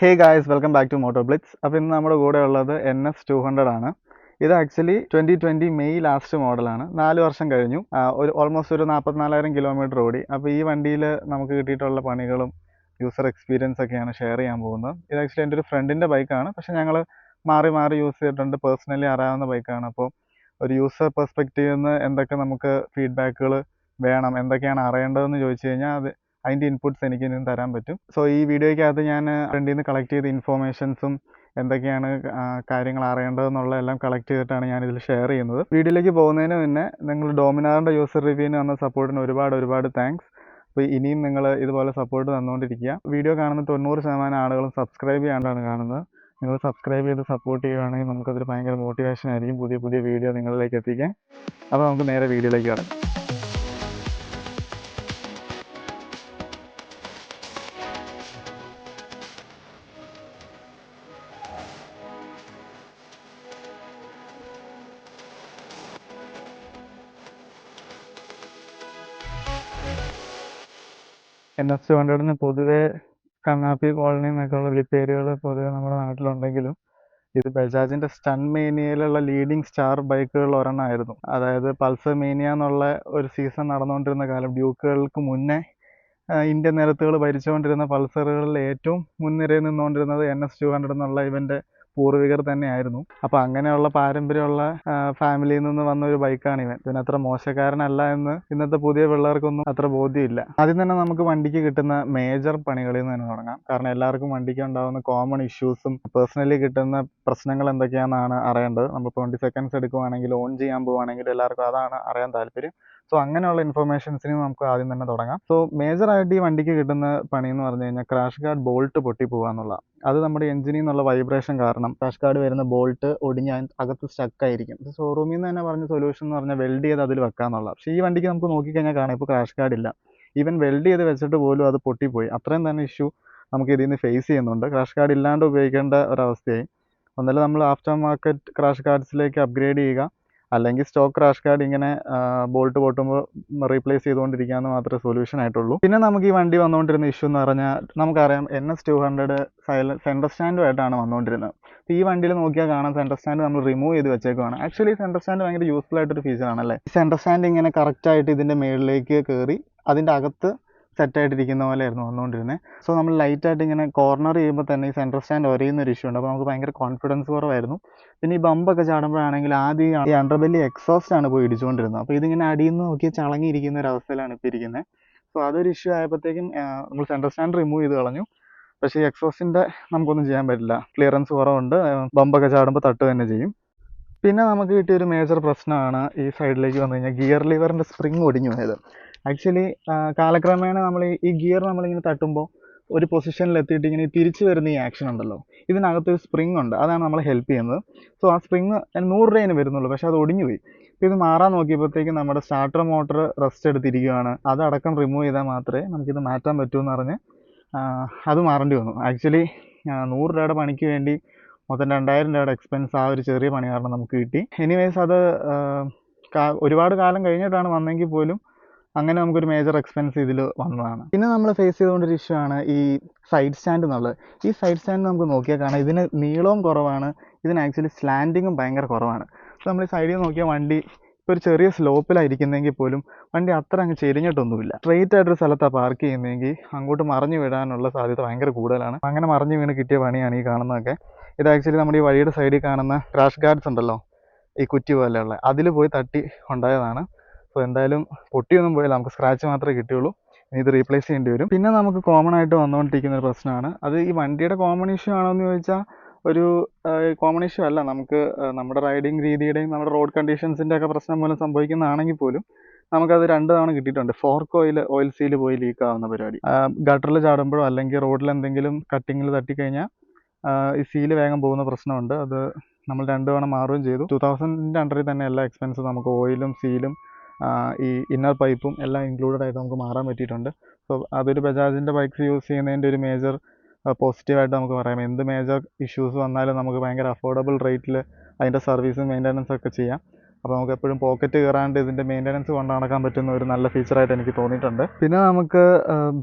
Hey guys, welcome back to Moto Blitz. അപ്പോൾ ഇന്ന് നമ്മുടെ കൂടെ ഉള്ളത് NS200 ആണ്. ഇത് ആക്ച്വലി 2020 മെയ് ലാസ്റ്റ് മോഡലാണ്. 4 വർഷം കഴിഞ്ഞു. ഒരു ഓൾമോസ്റ്റ് ഒരു 44,000 കിലോമീറ്റർ ഓടി. അപ്പോൾ ഈ വണ്ടിയിൽ നമുക്ക് കിട്ടിയിട്ടുള്ള പണികളും യൂസർ എക്സ്പീരിയൻസ് ഒക്കെയാണ് ഷെയർ ചെയ്യാൻ പോകുന്നത്. ഇത് ആക്ച്വലി എൻ്റെ ഒരു ഫ്രണ്ടിൻ്റെ ബൈക്കാണ്, പക്ഷേ ഞങ്ങൾ മാറി മാറി യൂസ് ചെയ്തിട്ടുണ്ട്. പേഴ്സണലി അറിയാവുന്ന ബൈക്കാണ്. അപ്പോൾ ഒരു യൂസർ പെർസ്പെക്റ്റീവിൽ നിന്ന് എന്തൊക്കെ നമുക്ക് ഫീഡ്ബാക്കുകൾ വേണം, എന്തൊക്കെയാണ് അറിയേണ്ടതെന്ന് ചോദിച്ചു കഴിഞ്ഞാൽ അതിൻ്റെ ഇൻപുട്സ് എനിക്ക് ഇനിയും തരാൻ പറ്റും. സോ ഈ വീഡിയോയ്ക്കകത്ത് ഞാൻ ഫ്രണ്ടിൽ നിന്ന് കളക്ട് ചെയ്ത ഇൻഫോർമേഷൻസും എന്തൊക്കെയാണ് കാര്യങ്ങൾ അറിയേണ്ടതെന്നുള്ള എല്ലാം കളക്ട് ചെയ്തിട്ടാണ് ഞാനിതിൽ ഷെയർ ചെയ്യുന്നത്. വീഡിയോയിലേക്ക് പോകുന്നതിന് മുന്നേ നിങ്ങൾ ഡോമിനാറിൻ്റെ യൂസർ റിവ്യൂവിന് തന്ന സപ്പോർട്ടിന് ഒരുപാട് താങ്ക്സ്. അപ്പോൾ ഇനിയും നിങ്ങൾ ഇതുപോലെ സപ്പോർട്ട് തന്നുകൊണ്ടിരിക്കുക. വീഡിയോ കാണുന്ന 90% ആളുകളും സബ്സ്ക്രൈബ് ചെയ്യാണ്ടാണ് കാണുന്നത്. നിങ്ങൾ സബ്സ്ക്രൈബ് ചെയ്ത് സപ്പോർട്ട് ചെയ്യുകയാണെങ്കിൽ നമുക്കതൊരു ഭയങ്കര മോട്ടിവേഷൻ ആയിരിക്കും പുതിയ വീഡിയോ നിങ്ങളിലേക്ക് എത്തിക്കാൻ. അപ്പോൾ നമുക്ക് നേരെ വീഡിയോയിലേക്ക് കടക്കാം. NS200 പൊതുവെ കണ്ണാപ്പി കോളനി എന്നൊക്കെയുള്ള വിളിപ്പേരുകൾ പൊതുവെ നമ്മുടെ നാട്ടിലുണ്ടെങ്കിലും ഇത് ബജാജിൻ്റെ സ്റ്റൺ മേനിയയിലുള്ള ലീഡിങ് സ്റ്റാർ ബൈക്കുകളിൽ ഒരെണ്ണമായിരുന്നു. അതായത് പൾസർ മേനിയ എന്നുള്ള ഒരു സീസൺ നടന്നുകൊണ്ടിരുന്ന കാലം, ഡ്യൂക്കുകൾക്ക് മുന്നേ ഇന്ത്യൻ നിരത്തുകൾ ഭരിച്ചുകൊണ്ടിരുന്ന പൾസറുകളിൽ ഏറ്റവും മുൻനിരയിൽ നിന്നുകൊണ്ടിരുന്നത് NS200 എന്നുള്ള ഇവൻ്റെ പൂർവികർ തന്നെയായിരുന്നു. അപ്പോൾ അങ്ങനെയുള്ള പാരമ്പര്യമുള്ള ഫാമിലിയിൽ നിന്ന് വന്ന ഒരു ബൈക്കാണ് ഇവൻ. ഇതിനത്ര മോശക്കാരനല്ല എന്ന് ഇന്നത്തെ പുതിയ പിള്ളേർക്കൊന്നും അത്ര ബോധ്യമില്ല. ആദ്യം തന്നെ നമുക്ക് വണ്ടിക്ക് കിട്ടുന്ന മേജർ പണികളിൽ നിന്ന് തന്നെ തുടങ്ങാം. കാരണം എല്ലാവർക്കും വണ്ടിക്ക് ഉണ്ടാകുന്ന കോമൺ ഇഷ്യൂസും പേഴ്സണലി കിട്ടുന്ന പ്രശ്നങ്ങൾ എന്തൊക്കെയാണെന്നാണ് അറിയേണ്ടത്. നമ്മൾ 20 സെക്കൻഡ്സ് എടുക്കുവാണെങ്കിൽ, ഓൺ ചെയ്യാൻ പോവുകയാണെങ്കിൽ എല്ലാവർക്കും അതാണ് അറിയാൻ താല്പര്യം. സോ അങ്ങനെയുള്ള ഇൻഫർമേഷൻസിന് നമുക്ക് ആദ്യം തന്നെ തുടങ്ങാം. സോ മേജറായിട്ട് ഈ വണ്ടിക്ക് കിട്ടുന്ന പണി എന്ന് പറഞ്ഞു കഴിഞ്ഞാൽ ക്രാഷ് ഗാർഡ് ബോൾട്ട് പൊട്ടിപ്പോവുക എന്നുള്ളതാണ്. അത് നമ്മുടെ എഞ്ചിനിൽ നിന്നുള്ള വൈബ്രേഷൻ കാരണം ക്രാഷ് ഗാർഡ് വരുന്ന ബോൾട്ട് ഒടിഞ്ഞ് അകത്ത് സ്റ്റക്കായിരിക്കും. ഷോറൂമിൽ നിന്ന് തന്നെ പറഞ്ഞ സൊല്യൂഷൻ എന്ന് പറഞ്ഞാൽ വെൽഡ് ചെയ്ത് അതിൽ വെക്കാന്നുള്ളത്. പക്ഷേ ഈ വണ്ടിക്ക് നമുക്ക് നോക്കിക്കഴിഞ്ഞാൽ കാണാം ഇപ്പോൾ ക്രാഷ് ഗാർഡ് ഇല്ല. ഈവൻ വെൽഡ് ചെയ്ത് വെച്ചിട്ട് പോലും അത് പൊട്ടിപ്പോയി. അത്രയും തന്നെ ഇഷ്യൂ നമുക്ക് ഇതിൽ നിന്ന് ഫേസ് ചെയ്യുന്നുണ്ട്. ക്രാഷ് ഗാർഡ് ഇല്ലാണ്ട് ഉപയോഗിക്കേണ്ട ഒരവസ്ഥയായി. ഒന്നല്ല നമ്മൾ ആഫ്റ്റർ മാർക്കറ്റ് ക്രാഷ് ഗാർഡ്സിലേക്ക് അപ്ഗ്രേഡ് ചെയ്യുക, അല്ലെങ്കിൽ സ്റ്റോക്ക് ക്രാഷ് ഗാർഡ് ഇങ്ങനെ ബോൾട്ട് പൊട്ടുമ്പോൾ റീപ്ലേസ് ചെയ്തുകൊണ്ടിരിക്കാമെന്ന് മാത്രമേ സൊല്യൂഷൻ ആയിട്ടുള്ളൂ. പിന്നെ നമുക്ക് ഈ വണ്ടി വന്നുകൊണ്ടിരുന്ന ഇഷ്യൂ എന്ന് പറഞ്ഞാൽ നമുക്കറിയാം NS200 സെൻറ്റർ സ്റ്റാൻഡുമായിട്ടാണ് വന്നുകൊണ്ടിരുന്നത്. അപ്പോൾ ഈ വണ്ടിയിൽ നോക്കിയാൽ കാണാം സെൻറ്റർ സ്റ്റാൻഡ് നമ്മൾ റിമൂവ് ചെയ്ത് വെച്ചേക്കുവാണ്. ആക്ച്വലി സെൻറ്റർ സ്റ്റാൻഡ് ഭയങ്കര യൂസ്ഫുൾ ആയിട്ടൊരു ഫീച്ചറാണല്ലേ. ഈ സെൻറ്റർ സ്റ്റാൻഡ് ഇങ്ങനെ കറക്റ്റായിട്ട് ഇതിൻ്റെ മുകളിലേക്ക് കയറി അതിൻ്റെ അകത്ത് സെറ്റായിട്ടിരിക്കുന്ന പോലെയായിരുന്നു വന്നുകൊണ്ടിരുന്നത്. സോ നമ്മൾ ലൈറ്റായിട്ട് ഇങ്ങനെ കോർണർ ചെയ്യുമ്പോൾ തന്നെ ഈ സെൻറ്റർ സ്റ്റാൻഡ് ഒരയുന്നൊരു ഇഷ്യൂ ഉണ്ട്. അപ്പോൾ നമുക്ക് ഭയങ്കര കോൺഫിഡൻസ് കുറവായിരുന്നു. പിന്നെ ഈ ബമ്പൊക്കെ ചാടുമ്പോഴാണെങ്കിൽ ആദ്യം ഈ അണ്ടർബെല്ലി എക്സോസ്റ്റ് ആണ് പോയി ഇടിച്ചുകൊണ്ടിരുന്നത്. അപ്പോൾ ഇതിങ്ങനെ അടിയിൽ നിന്ന് നോക്കി ചളങ്ങിയിരിക്കുന്ന ഒരു അവസ്ഥയിലാണ് ഇപ്പോൾ ഇരിക്കുന്നത്. സോ അതൊരു ഇഷ്യൂ ആയപ്പോഴത്തേക്കും നമ്മൾ സെൻറ്റർ സ്റ്റാൻഡ് റിമൂവ് ചെയ്ത് കളഞ്ഞു. പക്ഷേ ഈ എക്സോസ്റ്റിൻ്റെ നമുക്കൊന്നും ചെയ്യാൻ പറ്റില്ല, ക്ലിയറൻസ് കുറവുണ്ട്. ബമ്പൊക്കെ ചാടുമ്പോൾ തട്ട് തന്നെ ചെയ്യും. പിന്നെ നമുക്ക് കിട്ടിയൊരു മേജർ പ്രശ്നമാണ് ഈ സൈഡിലേക്ക് വന്നു കഴിഞ്ഞാൽ ഗിയർ ലിവറിൻ്റെ സ്പ്രിങ് ഒടിഞ്ഞു പോയത്. ആക്ച്വലി കാലക്രമേണ നമ്മൾ ഈ ഗിയർ നമ്മളിങ്ങനെ തട്ടുമ്പോൾ ഒരു പൊസിഷനിൽ എത്തിയിട്ട് ഇങ്ങനെ തിരിച്ചു വരുന്ന ഈ ആക്ഷൻ ഉണ്ടല്ലോ, ഇതിനകത്തൊരു സ്പ്രിങ് ഉണ്ട്, അതാണ് നമ്മളെ ഹെൽപ്പ് ചെയ്യുന്നത്. സോ ആ സ്പ്രിങ് 100 രൂപേന് വരുന്നുള്ളൂ, പക്ഷേ അത് ഒടിഞ്ഞു പോയി. അപ്പോൾ ഇത് മാറാൻ നോക്കിയപ്പോഴത്തേക്കും നമ്മുടെ സ്റ്റാർട്ടർ മോട്ടർ റെസ്റ്റ് എടുത്തിരിക്കുകയാണ്. അതടക്കം റിമൂവ് ചെയ്താൽ മാത്രമേ നമുക്കിത് മാറ്റാൻ പറ്റൂ എന്ന് പറഞ്ഞ് അത് മാറേണ്ടി വന്നു. ആക്ച്വലി 100 രൂപയുടെ പണിക്ക് വേണ്ടി മൊത്തം 2000 രൂപയുടെ എക്സ്പെൻസ് ആ ഒരു ചെറിയ പണി കാരണം നമുക്ക് കിട്ടി. എനിവേസ് അത് ഒരുപാട് കാലം കഴിഞ്ഞിട്ടാണ് വന്നെങ്കിൽ പോലും അങ്ങനെ നമുക്കൊരു മേജർ എക്സ്പെൻസ് ഇതിൽ വന്നതാണ്. പിന്നെ നമ്മൾ ഫേസ് ചെയ്തുകൊണ്ടൊരു ഇഷ്യൂ ആണ് ഈ സൈഡ് സ്റ്റാൻഡ് എന്നുള്ളത്. ഈ സൈഡ് സ്റ്റാൻഡ് നമുക്ക് നോക്കിയാൽ കാണാം ഇതിന് നീളവും കുറവാണ്, ഇതിന് ആക്ച്വലി സ്ലാൻഡിങ്ങും ഭയങ്കര കുറവാണ്. അപ്പോൾ നമ്മൾ ഈ സൈഡിൽ നോക്കിയാൽ വണ്ടി ഇപ്പോൾ ഒരു ചെറിയ സ്ലോപ്പിലായിരിക്കുന്നെങ്കിൽ പോലും വണ്ടി അത്ര അങ്ങ് ചെരിഞ്ഞിട്ടൊന്നുമില്ല. സ്ട്രെയിറ്റ് ആയിട്ടൊരു സ്ഥലത്താണ് പാർക്ക് ചെയ്യുന്നതെങ്കിൽ അങ്ങോട്ട് മറിഞ്ഞു വീഴാനുള്ള സാധ്യത ഭയങ്കര കൂടുതലാണ്. അങ്ങനെ മറിഞ്ഞു വീണ് കിട്ടിയ പണിയാണ് ഈ കാണുന്നതൊക്കെ. ഇത് ആക്ച്വലി നമ്മുടെ ഈ വഴിയുടെ സൈഡിൽ കാണുന്ന ക്രാഷ് ഗാർഡ്സ് ഉണ്ടല്ലോ, ഈ കുറ്റി പോലെയുള്ള, അതിൽ പോയി തട്ടി ഉണ്ടായതാണ്. സോ എന്തായാലും പൊട്ടിയൊന്നും പോയാൽ നമുക്ക് സ്ക്രാച്ച് മാത്രമേ കിട്ടിയുള്ളൂ. ഇത് റീപ്ലേസ് ചെയ്യേണ്ടി വരും. പിന്നെ നമുക്ക് കോമൺ ആയിട്ട് വന്നുകൊണ്ടിരിക്കുന്ന ഒരു പ്രശ്നമാണ്, അത് ഈ വണ്ടിയുടെ കോമൺ ഇഷ്യൂ ആണോ എന്ന് ചോദിച്ചാൽ ഒരു കോമൺ ഇഷ്യൂ അല്ല. നമുക്ക് നമ്മുടെ റൈഡിങ് രീതിയുടെയും നമ്മുടെ റോഡ് കണ്ടീഷൻസിൻ്റെ ഒക്കെ പ്രശ്നം മൂലം സംഭവിക്കുന്നതാണെങ്കിൽ പോലും നമുക്കത് 2 തവണ കിട്ടിയിട്ടുണ്ട്. ഫോർക്ക് ഓയിൽ സീൽ പോയി ലീക്ക് ആവുന്ന പരിപാടി. ഗട്ടറിൽ ചാടുമ്പോഴോ അല്ലെങ്കിൽ റോഡിൽ എന്തെങ്കിലും കട്ടിങ്ങിൽ തട്ടിക്കഴിഞ്ഞാൽ ഈ സീല് വേഗം പോകുന്ന പ്രശ്നമുണ്ട്. അത് നമ്മൾ 2 തവണ മാറുകയും ചെയ്തു. 2000 അണ്ടറിൽ തന്നെ എല്ലാ എക്സ്പെൻസും നമുക്ക് ഓയിലും സീലും ഈ ഇന്നർ പൈപ്പും എല്ലാം ഇൻക്ലൂഡഡ് ആയിട്ട് നമുക്ക് മാറാൻ പറ്റിയിട്ടുണ്ട്. സോ അതൊരു ബജാജിൻ്റെ ബൈക്സ് യൂസ് ചെയ്യുന്നതിൻ്റെ ഒരു മേജർ പോസിറ്റീവായിട്ട് നമുക്ക് പറയാം. എന്ത് മേജർ ഇഷ്യൂസ് വന്നാലും നമുക്ക് ഭയങ്കര അഫോർഡബിൾ റേറ്റിൽ അതിൻ്റെ സർവീസും മെയിൻ്റനൻസും ഒക്കെ ചെയ്യാം. അപ്പോൾ നമുക്ക് എപ്പോഴും പോക്കറ്റ് കയറാണ്ട് ഇതിൻ്റെ മെയിൻ്റനൻസ് കൊണ്ട് നടക്കാൻ പറ്റുന്ന ഒരു നല്ല ഫീച്ചറായിട്ട് എനിക്ക് തോന്നിയിട്ടുണ്ട്. പിന്നെ നമുക്ക്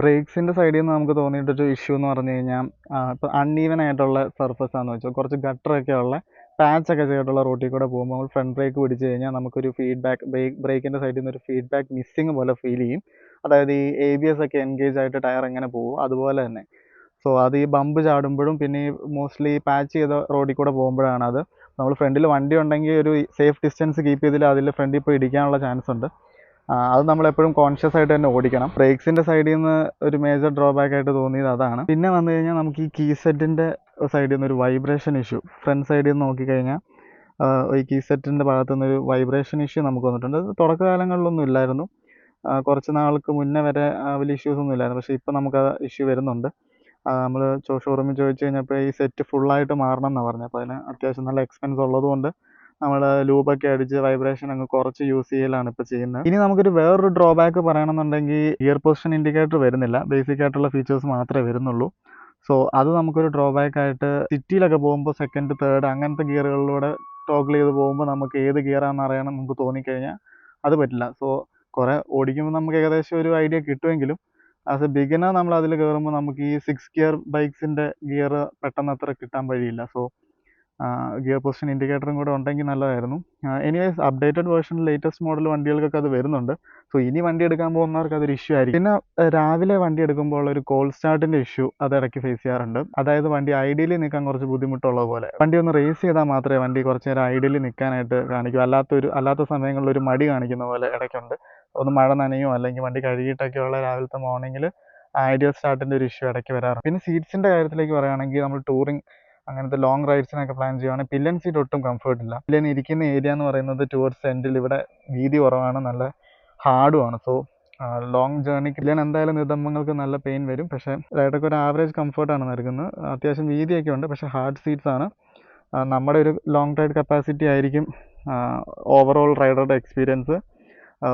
ബ്രേക്സിൻ്റെ സൈഡിൽ നിന്ന് നമുക്ക് തോന്നിയിട്ടൊരു ഇഷ്യൂ എന്ന് പറഞ്ഞു കഴിഞ്ഞാൽ ഇപ്പോൾ അൺഈവൻ ആയിട്ടുള്ള സർഫസ് ആണെന്ന് വെച്ചാൽ കുറച്ച് ഗട്ടറൊക്കെ ഉള്ള പാച്ചൊക്കെ ചെയ്തിട്ടുള്ള റോട്ടിൽ കൂടെ പോകുമ്പോൾ നമ്മൾ ഫ്രണ്ട് ബ്രേക്ക് പിടിച്ച് കഴിഞ്ഞാൽ നമുക്കൊരു ഫീഡ്ബാക്ക് ബ്രേക്കിൻ്റെ സൈഡിൽ നിന്ന് ഒരു ഫീഡ്ബാക്ക് മിസ്സിങ് പോലെ ഫീൽ ചെയ്യും. അതായത് ഈ ABS ഒക്കെ എൻഗേജ് ആയിട്ട് ടയർ എങ്ങനെ പോകും അതുപോലെ തന്നെ. സോ അത് ഈ ബമ്പ് ചാടുമ്പോഴും പിന്നെ ഈ മോസ്റ്റ്ലി പാച്ച് ചെയ്ത റോഡിൽ കൂടെ പോകുമ്പോഴാണ് അത്. നമ്മൾ ഫ്രണ്ടിൽ വണ്ടി ഉണ്ടെങ്കിൽ ഒരു സേഫ് ഡിസ്റ്റൻസ് കീപ്പ് ചെയ്തില്ല അതിൽ ഫ്രണ്ടിൽ പോയി ഇടിക്കാനുള്ള ചാൻസ് ഉണ്ട്. അത് നമ്മളെപ്പോഴും കോൺഷ്യസ് ആയിട്ട് തന്നെ ഓടിക്കണം. ബ്രേക്സിൻ്റെ സൈഡിൽ നിന്ന് ഒരു മേജർ ഡ്രോബാക്ക് ആയിട്ട് തോന്നിയത് അതാണ്. പിന്നെ വന്നു കഴിഞ്ഞാൽ നമുക്ക് ഈ കീ സെറ്റിൻ്റെ സൈഡിൽ നിന്ന് ഒരു വൈബ്രേഷൻ ഇഷ്യൂ ഫ്രണ്ട് സൈഡിൽ നിന്ന് നോക്കിക്കഴിഞ്ഞാൽ ഈ കീ സെറ്റിൻ്റെ ഭാഗത്തു നിന്നൊരു വൈബ്രേഷൻ ഇഷ്യൂ നമുക്ക് വന്നിട്ടുണ്ട്. അത് തുടക്കകാലങ്ങളിലൊന്നും ഇല്ലായിരുന്നു. കുറച്ച് നാൾക്ക് മുന്നേ വരെ വലിയ ഇഷ്യൂസ് ഒന്നും ഇല്ലായിരുന്നു. പക്ഷേ ഇപ്പോൾ നമുക്ക് ആ ഇഷ്യൂ വരുന്നുണ്ട്. നമ്മൾ ഷോറൂമിൽ ചോദിച്ചു കഴിഞ്ഞപ്പോൾ ഈ സെറ്റ് ഫുള്ളായിട്ട് മാറണം എന്നാണ് പറഞ്ഞത്. അപ്പോൾ അതിന് അത്യാവശ്യം നല്ല എക്സ്പെൻസ് ഉള്ളതുകൊണ്ട് നമ്മൾ ലൂബൊക്കെ അടിച്ച് വൈബ്രേഷൻ അങ്ങ് കുറച്ച് യൂസ് ചെയ്യലാണ് ഇപ്പോൾ ചെയ്യുന്നത്. ഇനി നമുക്കൊരു വേറൊരു ഡ്രോബാക്ക് പറയണമെന്നുണ്ടെങ്കിൽ ഗിയർ പൊസിഷൻ ഇൻഡിക്കേറ്റർ വരുന്നില്ല. ബേസിക് ആയിട്ടുള്ള ഫീച്ചേഴ്സ് മാത്രമേ വരുന്നുള്ളൂ. സോ അത് നമുക്കൊരു ഡ്രോബാക്ക് ആയിട്ട് സിറ്റിയിലൊക്കെ പോകുമ്പോൾ സെക്കൻഡ് തേർഡ് അങ്ങനത്തെ ഗിയറുകളിലൂടെ ടോഗിൾ ചെയ്ത് പോകുമ്പോൾ നമുക്ക് ഏത് ഗിയറാണെന്ന് അറിയണം നമുക്ക് തോന്നിക്കഴിഞ്ഞാൽ അത് പറ്റില്ല. സോ കുറേ ഓടിക്കുമ്പോൾ നമുക്ക് ഏകദേശം ഒരു ഐഡിയ കിട്ടുമെങ്കിലും ആസ് എ ബിഗിനർ നമ്മൾ അതിൽ കയറുമ്പോൾ നമുക്ക് ഈ 6 ഗിയർ ബൈക്സിൻ്റെ ഗിയർ പെട്ടെന്ന് അത്ര കിട്ടാൻ വഴിയില്ല. സോ ഗിയർ പൊസിഷൻ ഇൻഡിക്കേറ്ററും കൂടെ ഉണ്ടെങ്കിൽ നല്ലതായിരുന്നു. എനിവേസ് അപ്ഡേറ്റഡ് വേർഷനിൽ ലേറ്റസ്റ്റ് മോഡൽ വണ്ടികൾക്കൊക്കെ അത് വരുന്നുണ്ട്. സോ ഇനി വണ്ടി എടുക്കാൻ പോകുന്നവർക്ക് അതൊരു ഇഷ്യൂ ആയിരിക്കും. പിന്നെ രാവിലെ വണ്ടി എടുക്കുമ്പോൾ ഒരു കോൾഡ് സ്റ്റാർട്ടിൻ്റെ ഇഷ്യൂ അത് ഇടയ്ക്ക് ഫേസ് ചെയ്യാറുണ്ട്. അതായത് വണ്ടി ഐഡിയലി നിൽക്കാൻ കുറച്ച് ബുദ്ധിമുട്ടുള്ള പോലെ. വണ്ടി ഒന്ന് റേസ് ചെയ്താൽ മാത്രമേ വണ്ടി കുറച്ച് നേരം ഐഡിയലി നിൽക്കാനായിട്ട് കാണിക്കൂ. അല്ലാത്ത സമയങ്ങളിൽ ഒരു മടി കാണിക്കുന്ന പോലെ ഇടയ്ക്കുണ്ട്. ഒന്ന് മഴ നനയോ അല്ലെങ്കിൽ വണ്ടി കഴുകിയിട്ടൊക്കെയുള്ള രാവിലത്തെ മോർണിംഗിൽ ഐഡിയൽ സ്റ്റാർട്ടിൻ്റെ ഒരു ഇഷ്യൂ ഇടയ്ക്ക് വരാറുണ്ട്. പിന്നെ സീറ്റ്സിൻ്റെ കാര്യത്തിലേക്ക് പറയുകയാണെങ്കിൽ നമ്മൾ ടൂറിങ് അങ്ങനത്തെ ലോങ് റൈഡ്സിനൊക്കെ പ്ലാൻ ചെയ്യുവാണെങ്കിൽ പില്ലൻ സീറ്റ് ഒട്ടും കംഫർട്ട് ഇല്ല. പില്ലൻ ഇരിക്കുന്ന ഏരിയ എന്ന് പറയുന്നത് ടുവേർഡ്സ് എൻഡിൽ ഇവിടെ വീതി കുറവാണ്, നല്ല ഹാർഡുമാണ്. സോ ലോങ് ജേർണിക്ക് പില്ലൻ എന്തായാലും നിതംബങ്ങൾക്ക് നല്ല പെയിൻ വരും. പക്ഷേ റൈഡർക്ക് ഒരു ആവറേജ് കംഫർട്ടാണ് നൽകുന്നത്. അത്യാവശ്യം വീതിയൊക്കെ ഉണ്ട്, പക്ഷേ ഹാർഡ് സീറ്റ്സ് ആണ്. നമ്മുടെ ഒരു ലോങ് റൈഡ് കപ്പാസിറ്റി ആയിരിക്കും ഓവറോൾ റൈഡറുടെ എക്സ്പീരിയൻസ്.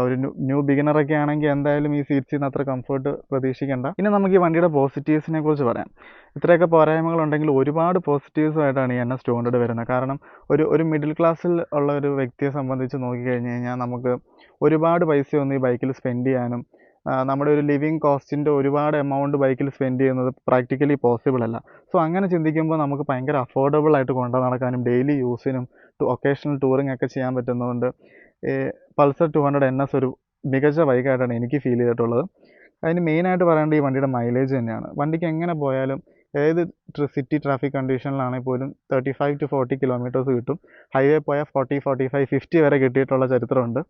ഒരു ന്യൂ ബിഗിനറൊക്കെ ആണെങ്കിൽ എന്തായാലും ഈ സീറ്റ്സിൽ നിന്ന് അത്ര കംഫർട്ട് പ്രതീക്ഷിക്കേണ്ട. പിന്നെ നമുക്ക് ഈ വണ്ടിയുടെ പോസിറ്റീവ്സിനെ കുറിച്ച് പറയാം. ഇത്രയൊക്കെ പോരായ്മകളുണ്ടെങ്കിൽ ഒരുപാട് പോസിറ്റീവ്സുമായിട്ടാണ് ഈ NS200 വരുന്നത്. കാരണം ഒരു മിഡിൽ ക്ലാസ്സിൽ ഉള്ള ഒരു വ്യക്തിയെ സംബന്ധിച്ച് നോക്കിക്കഴിഞ്ഞ് കഴിഞ്ഞാൽ നമുക്ക് ഒരുപാട് പൈസയൊന്നും ഈ ബൈക്കിൽ സ്പെൻഡ് ചെയ്യാനും നമ്മുടെ ഒരു ലിവിങ് കോസ്റ്റിൻ്റെ ഒരുപാട് എമൗണ്ട് ബൈക്കിൽ സ്പെൻഡ് ചെയ്യുന്നത് പ്രാക്ടിക്കലി പോസിബിൾ അല്ല. സോ അങ്ങനെ ചിന്തിക്കുമ്പോൾ നമുക്ക് ഭയങ്കര അഫോർഡബിൾ ആയിട്ട് കൊണ്ടു നടക്കാനും ഡെയിലി യൂസിനും ഒക്കേഷണൽ ടൂറിംഗ് ഒക്കെ ചെയ്യാൻ പറ്റുന്നതുകൊണ്ട് പൾസർ 200 NS ഒരു മികച്ച ബൈക്കായിട്ടാണ് എനിക്ക് ഫീൽ ചെയ്തിട്ടുള്ളത്. അതിന് മെയിനായിട്ട് പറയേണ്ടത് ഈ വണ്ടിയുടെ മൈലേജ് തന്നെയാണ്. വണ്ടിക്ക് എങ്ങനെ പോയാലും ഏത് സിറ്റി ട്രാഫിക് കണ്ടീഷനിലാണെങ്കിൽ പോലും 35 to 40 കിലോമീറ്റേഴ്സ് കിട്ടും. ഹൈവേ പോയാൽ 40, 45, 50 വരെ കിട്ടിയിട്ടുള്ള ചരിത്രമുണ്ട്.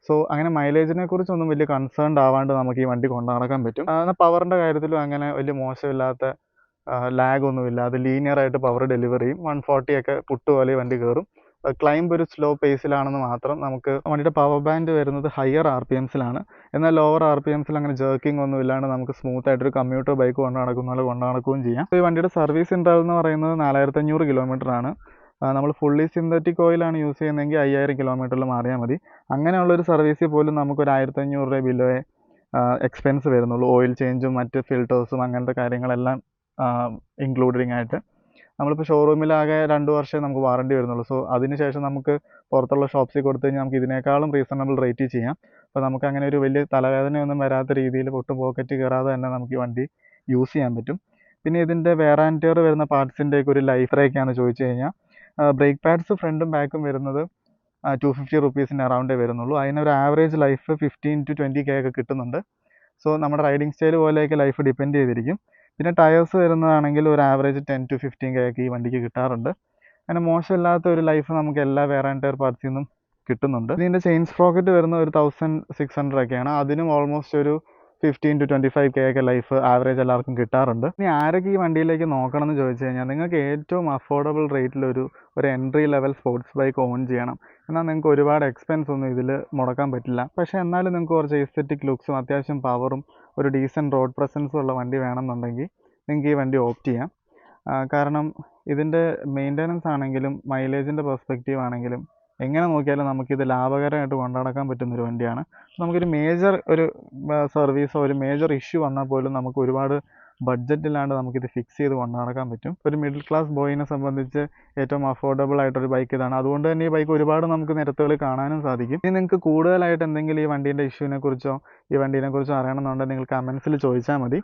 സോ അങ്ങനെ മൈലേജിനെ കുറിച്ചൊന്നും വലിയ കൺസേൺഡ് ആവാണ്ട് നമുക്ക് ഈ വണ്ടി കൊണ്ടു നടക്കാൻ പറ്റും. എന്നാൽ പവറിൻ്റെ കാര്യത്തിലും അങ്ങനെ വലിയ മോശമില്ലാത്ത ലാഗ് ഒന്നുമില്ല. അത് ലീനിയറായിട്ട് പവർ ഡെലിവറി ചെയ്യും. 140 ഒക്കെ പുട്ടുപോലെ വണ്ടി കയറും. ക്ലൈംബ് ഒരു സ്ലോ പേസിലാണെന്ന് മാത്രം. നമുക്ക് വണ്ടിയുടെ പവർ ബാൻഡ് വരുന്നത് ഹയർ RPMസിലാണ്. എന്നാൽ ലോവർ RPMസിൽ അങ്ങനെ ജേർക്കിംഗ് ഒന്നും ഇല്ലാണ്ട് നമുക്ക് സ്മൂത്ത് ആയിട്ടൊരു കമ്മ്യൂട്ടർ ബൈക്ക് കൊണ്ട് നടക്കുന്ന പോലെ കൊണ്ട് നടക്കുകയും ചെയ്യാം. ഈ വണ്ടിയുടെ സർവീസ് ഇൻ്റർവൽ എന്ന് പറയുന്നത് 4500 കിലോമീറ്ററാണ്. നമ്മൾ ഫുള്ളി സിന്തറ്റിക് ഓയിലാണ് യൂസ് ചെയ്യുന്നതെങ്കിൽ 5000 കിലോമീറ്ററിൽ മാറിയാൽ മതി. അങ്ങനെയുള്ളൊരു സർവീസിൽ പോലും നമുക്കൊരു 1500 രൂപ ബിലോയെ എക്സ്പെൻസ് വരുന്നുള്ളൂ. ഓയിൽ ചേഞ്ചും മറ്റ് ഫിൽറ്റേഴ്സും അങ്ങനത്തെ കാര്യങ്ങളെല്ലാം ഇൻക്ലൂഡിങ് ആയിട്ട്. നമ്മളിപ്പോൾ ഷോറൂമിലാകെ 2 വർഷമേ നമുക്ക് വാറണ്ടി വരുന്നുള്ളൂ. സോ അതിനുശേഷം നമുക്ക് പുറത്തുള്ള ഷോപ്സിൽ കൊടുത്തു കഴിഞ്ഞാൽ നമുക്ക് ഇതിനേക്കാളും റീസണബിൾ റേറ്റ് ചെയ്യാം. അപ്പോൾ നമുക്ക് അങ്ങനെ ഒരു വലിയ തലവേദനയൊന്നും വരാത്ത രീതിയിൽ ഒട്ടും പോക്കറ്റ് കയറാതെ തന്നെ നമുക്ക് ഈ വണ്ടി യൂസ് ചെയ്യാൻ പറ്റും. പിന്നെ ഇതിൻ്റെ വെയർ ആൻഡ് ടിയർ വരുന്ന പാർട്സിൻ്റെയൊക്കെ ഒരു ലൈഫ് റേക്കാന്ന് ചോദിച്ചു കഴിഞ്ഞാൽ ബ്രേക്ക് പാഡ്സ് ഫ്രണ്ടും ബാക്കും വരുന്നത് 250 റുപ്പീസിന് അറൗണ്ടേ വരുന്നുള്ളൂ. അതിനൊരു ആവറേജ് ലൈഫ് 15 to 20K ഒക്കെ കിട്ടുന്നുണ്ട്. സോ നമ്മുടെ റൈഡിങ് സ്റ്റൈൽ പോലെയൊക്കെ ലൈഫ് ഡിപ്പെൻഡ് ചെയ്തിരിക്കും. പിന്നെ ടയേഴ്സ് വരുന്നതാണെങ്കിൽ ഒരു ആവറേജ് 10 to 15K ഒക്കെ ഈ വണ്ടിക്ക് കിട്ടാറുണ്ട്. അങ്ങനെ മോശമില്ലാത്ത ഒരു ലൈഫ് നമുക്ക് എല്ലാ വെയർ ആൻഡ് ടയർ പാർട്സിൽ നിന്നും കിട്ടുന്നുണ്ട്. ഇതിൻ്റെ ചെയിൻ സ്പ്രോക്കറ്റ് വരുന്ന ഒരു 1600 ഒക്കെയാണ്. അതിനും ഓൾമോസ്റ്റ് ഒരു 15 to 25K ഒക്കെ ലൈഫ് ആവറേജ് എല്ലാവർക്കും കിട്ടാറുണ്ട്. ഇനി ആരൊക്കെ ഈ വണ്ടിയിലേക്ക് നോക്കണം എന്ന് ചോദിച്ചു കഴിഞ്ഞാൽ നിങ്ങൾക്ക് ഏറ്റവും അഫോർഡബിൾ റേറ്റിലൊരു entry level sports bike own ചെയ്യണം. എന്നാൽ നിങ്ങൾക്ക് ഒരുപാട് എക്സ്പെൻസ് ഒന്നും ഇതിൽ മുടക്കാൻ പറ്റില്ല. പക്ഷേ എന്നാലും നിങ്ങൾക്ക് കുറച്ച് എസ്തെറ്റിക് ലുക്സും അത്യാവശ്യം പവറും ഒരു ഡീസൻറ്റ് റോഡ് പ്രസൻസും ഉള്ള വണ്ടി വേണമെന്നുണ്ടെങ്കിൽ നിങ്ങൾക്ക് ഈ വണ്ടി ഓപ്റ്റ് ചെയ്യാം. കാരണം ഇതിൻ്റെ മെയിൻ്റനൻസ് ആണെങ്കിലും മൈലേജിൻ്റെ പെർസ്പെക്റ്റീവ് ആണെങ്കിലും എങ്ങനെ നോക്കിയാലും നമുക്കിത് ലാഭകരമായിട്ട് കൊണ്ടു നടക്കാൻ പറ്റുന്നൊരു വണ്ടിയാണ്. നമുക്കൊരു മേജർ സർവീസോ ഒരു മേജർ ഇഷ്യൂ വന്നാൽ പോലും നമുക്ക് ഒരുപാട് ബഡ്ജറ്റില്ലാണ്ട് നമുക്കിത് ഫിക്സ് ചെയ്ത് കൊണ്ടു നടക്കാൻ പറ്റും. ഒരു മിഡിൽ ക്ലാസ് ബോയിനെ സംബന്ധിച്ച് ഏറ്റവും അഫോർഡബിൾ ആയിട്ടൊരു ബൈക്ക് ഇതാണ്. അതുകൊണ്ട് തന്നെ ഈ ബൈക്ക് ഒരുപാട് നമുക്ക് നിരത്തുകളിൽ കാണാനും സാധിക്കും. ഇനി നിങ്ങൾക്ക് കൂടുതലായിട്ട് എന്തെങ്കിലും ഈ വണ്ടീൻ്റെ ഇഷ്യൂവിനെ കുറിച്ചോ ഈ വണ്ടീനെ കുറിച്ചോ അറിയണമെന്നുണ്ടെങ്കിൽ നിങ്ങൾ കമൻസിൽ ചോദിച്ചാൽ മതി.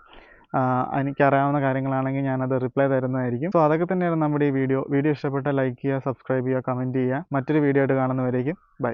എനിക്കറിയാവുന്ന കാര്യങ്ങളാണെങ്കിൽ ഞാനത് റിപ്ലൈ തരുന്നതായിരിക്കും. സോ അതൊക്കെ തന്നെയാണ് നമ്മുടെ ഈ വീഡിയോ ഇഷ്ടപ്പെട്ടാൽ ലൈക്ക് ചെയ്യുക, സബ്സ്ക്രൈബ് ചെയ്യുക, കമൻറ്റ് ചെയ്യുക. മറ്റൊരു വീഡിയോ ആയിട്ട് കാണുന്നവരേക്കും ബൈ.